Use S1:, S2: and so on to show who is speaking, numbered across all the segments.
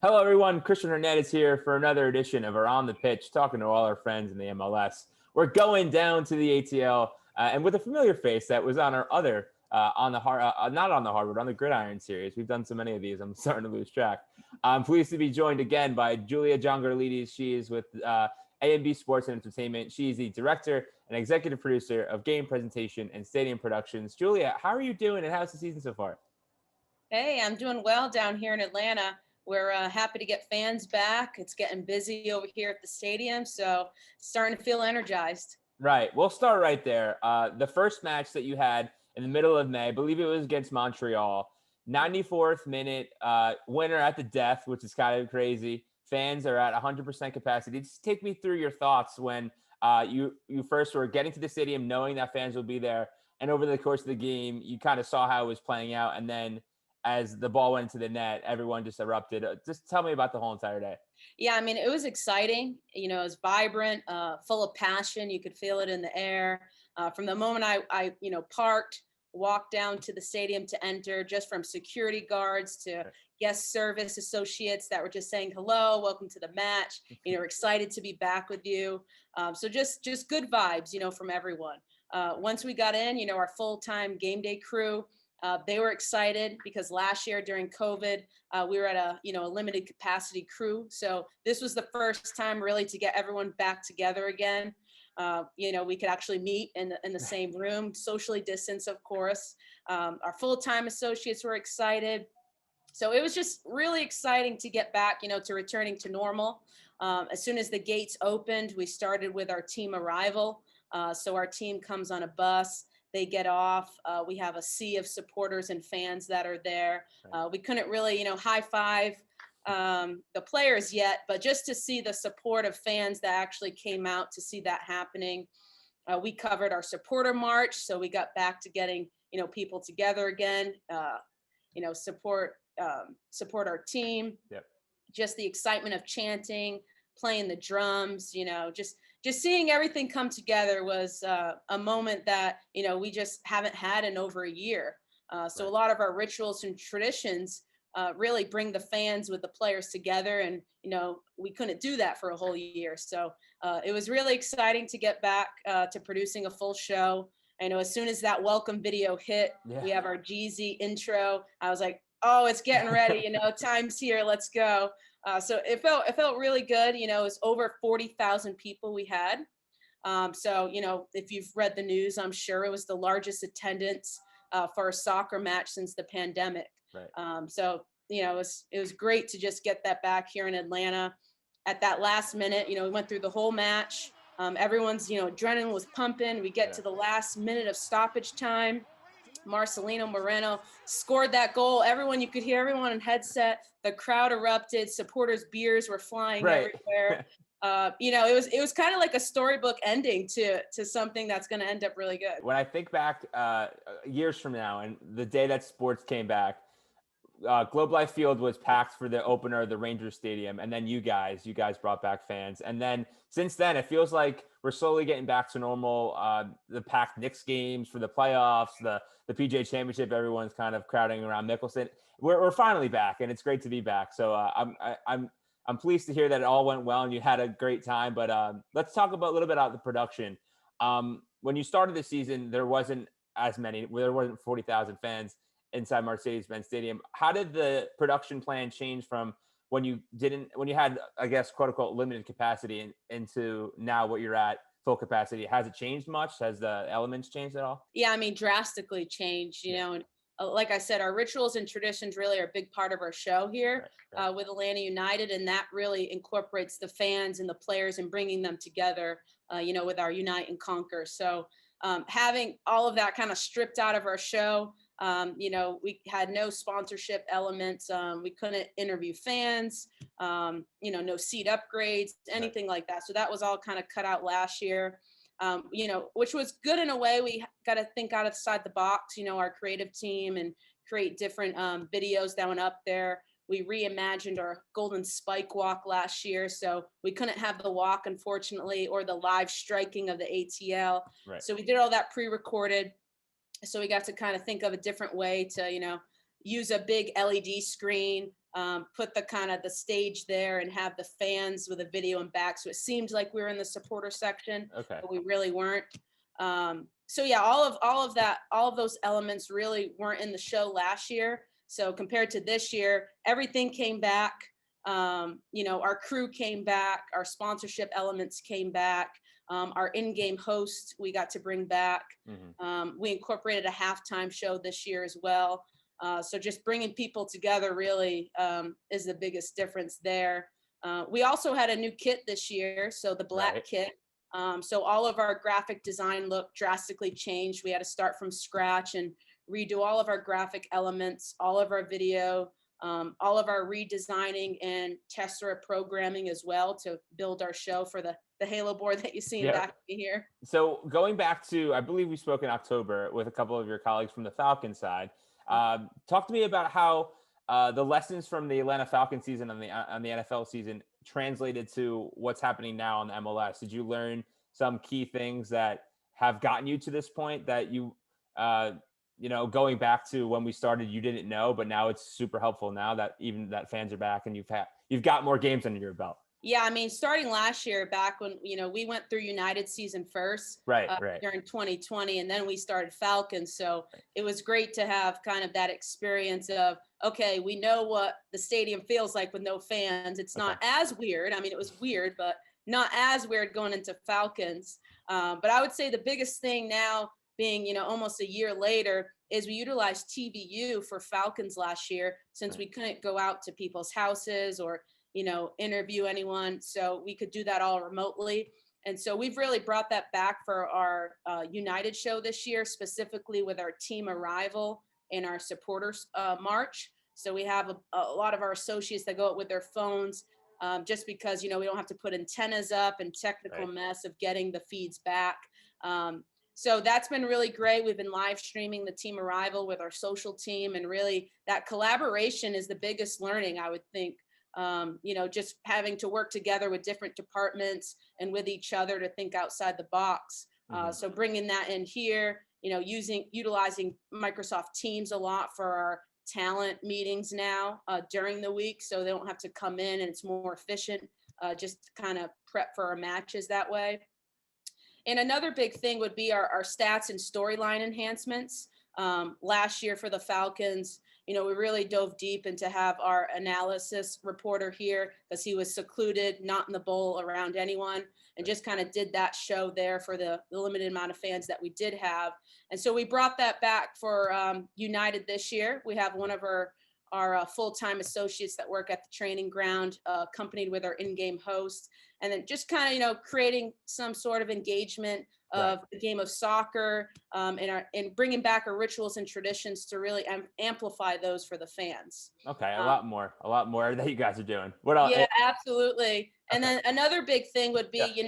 S1: Hello, everyone. Christian Hernandez here for another edition of Around the Pitch, talking to all our friends in the MLS. We're going down to the ATL, and with a familiar face that was on our other, on the hard, not on the hardwood, on the gridiron series. We've done so many of these, I'm starting to lose track. I'm pleased to be joined again by Julia Chongarlides. She is with A&B Sports and Entertainment. She is the director and executive producer of game presentation and stadium productions. Julia, how are you doing, and how's the season so far?
S2: Hey, I'm doing well down here in Atlanta. We're happy to get fans back. It's getting busy over here at the stadium, so starting to feel energized.
S1: Right. We'll start right there. The first match that you had in the middle of May, I believe it was against Montreal. 94th minute, winner at the death, which is kind of crazy. Fans are at 100% capacity. Just take me through your thoughts when you first were getting to the stadium, knowing that fans would be there, and over the course of the game, you kind of saw how it was playing out, and then as the ball went into the net, everyone just erupted. Just tell me about the whole entire day.
S2: Yeah, I mean, it was exciting. It was vibrant, full of passion. You could feel it in the air. From the moment I parked, walked down to the stadium to enter, just from security guards to guest service associates that were just saying hello, welcome to the match. We're excited to be back with you. So just good vibes, from everyone. Once we got in, our full-time game day crew. They were excited because last year during COVID, we were at a limited capacity crew. So this was the first time really to get everyone back together again. We could actually meet in the same room, socially distanced, of course. Our full-time associates were excited. So it was just really exciting to get back, to returning to normal. As soon as the gates opened, we started with our team arrival. So our team comes on a bus. They get off. We have a sea of supporters and fans that are there. We couldn't really, high five the players yet, but just to see the support of fans that actually came out to see that happening. We covered our supporter march, so we got back to getting, people together again. Support our team.
S1: Yep.
S2: Just the excitement of chanting, playing the drums, just seeing everything come together was a moment that, we just haven't had in over a year. So a lot of our rituals and traditions really bring the fans with the players together. And, we couldn't do that for a whole year. So it was really exciting to get back to producing a full show. I know as soon as that welcome video hit, we have our Jeezy intro. I was like, oh, it's getting ready, time's here, let's go. So it felt really good. It was over 40,000 people we had. So, if you've read the news, I'm sure it was the largest attendance for a soccer match since the pandemic.
S1: Right.
S2: So, it was great to just get that back here in Atlanta. At that last minute, we went through the whole match. Everyone's, adrenaline was pumping. We get to the last minute of stoppage time. Marcelino Moreno scored that goal. You could hear everyone in headset. The crowd erupted. Supporters' beers were flying everywhere. It was kind of like a storybook ending to something that's going to end up really good.
S1: When I think back years from now and the day that sports came back, Globe Life Field was packed for the opener of the Rangers Stadium, and then you guys brought back fans, and then since then it feels like we're slowly getting back to normal. The packed Knicks games for the playoffs, the PGA Championship, everyone's kind of crowding around Mickelson. We're finally back, and it's great to be back. So I'm pleased to hear that it all went well and you had a great time. But let's talk a little bit about the production. When you started the season, there wasn't 40,000 fans inside Mercedes-Benz Stadium. How did the production plan change from when you had, I guess, quote unquote, limited capacity into now what you're at full capacity? Has it changed much? Has the elements changed at all?
S2: Yeah, I mean, drastically changed, and like I said, our rituals and traditions really are a big part of our show here with Atlanta United. And that really incorporates the fans and the players and bringing them together, with our Unite and Conquer. So having all of that kind of stripped out of our show, we had no sponsorship elements. We couldn't interview fans, no seat upgrades, anything like that. So that was all kind of cut out last year, which was good in a way. We got to think outside the box, our creative team, and create different videos that went up there. We reimagined our Golden Spike Walk last year, so we couldn't have the walk, unfortunately, or the live striking of the ATL.
S1: Right.
S2: So we did all that pre-recorded. So we got to kind of think of a different way to, use a big LED screen, put the kind of the stage there and have the fans with a video and back. So it seemed like we were in the supporter section,
S1: Okay.
S2: but we really weren't. So yeah, all of those elements really weren't in the show last year. So compared to this year, everything came back. Our crew came back, our sponsorship elements came back, our in-game host we got to bring back. We incorporated a halftime show this year as well. So just bringing people together really is the biggest difference there. We also had a new kit this year, so the black kit. So all of our graphic design look drastically changed. We had to start from scratch and redo all of our graphic elements, all of our video, all of our redesigning and Tessera programming as well to build our show for the Halo board that you see in back of me here.
S1: So going back to, I believe we spoke in October with a couple of your colleagues from the Falcons side. Talk to me about how the lessons from the Atlanta Falcons season on the NFL season translated to what's happening now on the MLS. Did you learn some key things that have gotten you to this point that you, going back to when we started, you didn't know, but now it's super helpful now that even that fans are back and you've got more games under your belt?
S2: Yeah, I mean, starting last year, back when, we went through United season first
S1: right.
S2: during 2020, and then we started Falcons. So it was great to have kind of that experience of, okay, we know what the stadium feels like with no fans. It's not as weird. I mean, it was weird, but not as weird going into Falcons. But I would say the biggest thing now being, almost a year later is we utilized TVU for Falcons last year since we couldn't go out to people's houses or interview anyone. So we could do that all remotely. And so we've really brought that back for our United show this year, specifically with our team arrival and our supporters march. So we have a lot of our associates that go out with their phones just because, we don't have to put antennas up and technical mess of getting the feeds back. So that's been really great. We've been live streaming the team arrival with our social team, and really that collaboration is the biggest learning, I would think. Just having to work together with different departments and with each other to think outside the box. So bringing that in here, utilizing Microsoft Teams a lot for our talent meetings now during the week, so they don't have to come in, and it's more efficient, just to kind of prep for our matches that way. And another big thing would be our stats and storyline enhancements. Last year for the Falcons, we really dove deep into have our analysis reporter here because he was secluded, not in the bowl around anyone, and just kind of did that show there for the limited amount of fans that we did have. And so we brought that back for United this year. We have one of our full-time associates that work at the training ground, accompanied with our in-game host, and then just kind of, creating some sort of engagement of the game of soccer, and bringing back our rituals and traditions to really amplify those for the fans.
S1: Okay, a lot more that you guys are doing. What else?
S2: Yeah, absolutely. And then another big thing would be,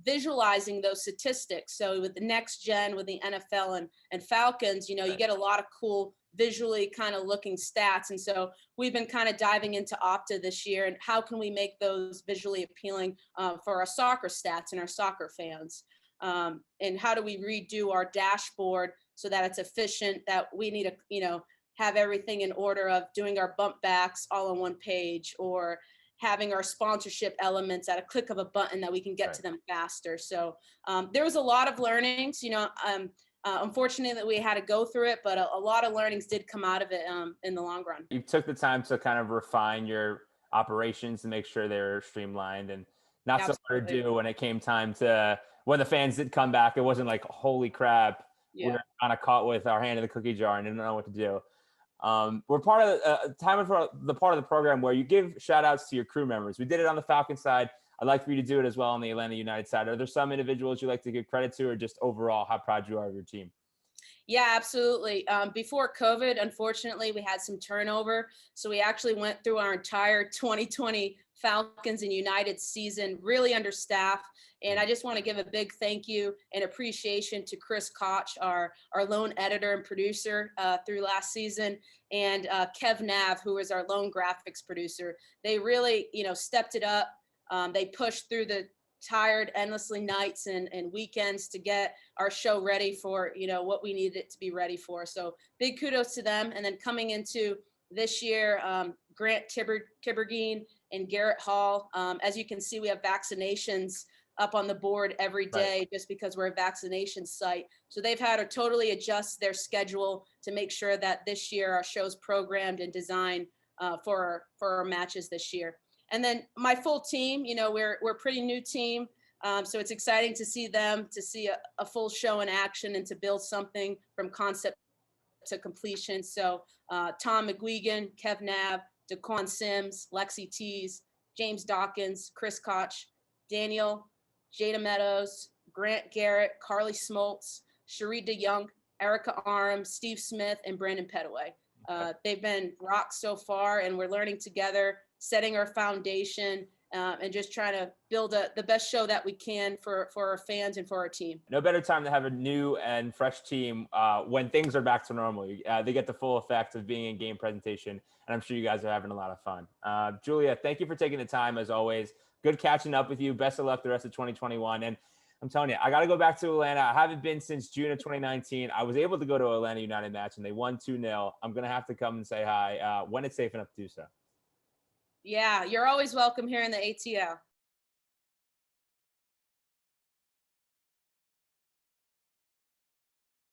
S2: visualizing those statistics. So with the next gen, with the NFL and Falcons, you get a lot of cool visually kind of looking stats. And so we've been kind of diving into Opta this year, and how can we make those visually appealing for our soccer stats and our soccer fans? And how do we redo our dashboard so that it's efficient, that we need to, have everything in order of doing our bump backs all on one page, or having our sponsorship elements at a click of a button that we can get to them faster. So there was a lot of learnings, unfortunately that we had to go through it, but a lot of learnings did come out of it in the long run.
S1: You took the time to kind of refine your operations to make sure they're streamlined and not so hard to do when it came time to, when the fans did come back. It wasn't like, holy crap, we're kind of caught with our hand in the cookie jar and didn't know what to do. We're part of time for the part of the program where you give shout outs to your crew members. We did it on the Falcon side. I'd like for you to do it as well on the Atlanta United side. Are there some individuals you like to give credit to, or just overall how proud you are of your team?
S2: Yeah, absolutely. Before COVID, unfortunately, we had some turnover. So we actually went through our entire 2020 Falcons and United season really understaffed. And I just want to give a big thank you and appreciation to Chris Koch, our lone editor and producer through last season, and Kev Nav, who is our lone graphics producer. They really, stepped it up. They pushed through the tired endlessly nights and weekends to get our show ready for, what we needed it to be ready for. So big kudos to them. And then coming into this year, Grant Tiberghien and Garrett Hall. As you can see, we have vaccinations up on the board every day just because we're a vaccination site. So they've had to totally adjust their schedule to make sure that this year our show's programmed and designed for our matches this year. And then my full team, we're a pretty new team. So it's exciting to see them, to see a full show in action and to build something from concept to completion. So Tom McGuigan, Kev Nab, DeQuan Sims, Lexi Tees, James Dawkins, Chris Koch, Daniel, Jada Meadows, Grant Garrett, Carly Smoltz, Cherie DeYoung, Erica Aram, Steve Smith, and Brandon Petaway. They've been rock so far, and we're learning together, setting our foundation, and just trying to build the best show that we can for our fans and for our team.
S1: No better time to have a new and fresh team when things are back to normal. They get the full effect of being in game presentation, and I'm sure you guys are having a lot of fun. Julia, thank you for taking the time as always. Good catching up with you. Best of luck the rest of 2021. And I'm telling you, I got to go back to Atlanta. I haven't been since June of 2019. I was able to go to Atlanta United match, and they won 2-0. I'm going to have to come and say hi when it's safe enough to do so.
S2: Yeah, you're always welcome here in the ATL.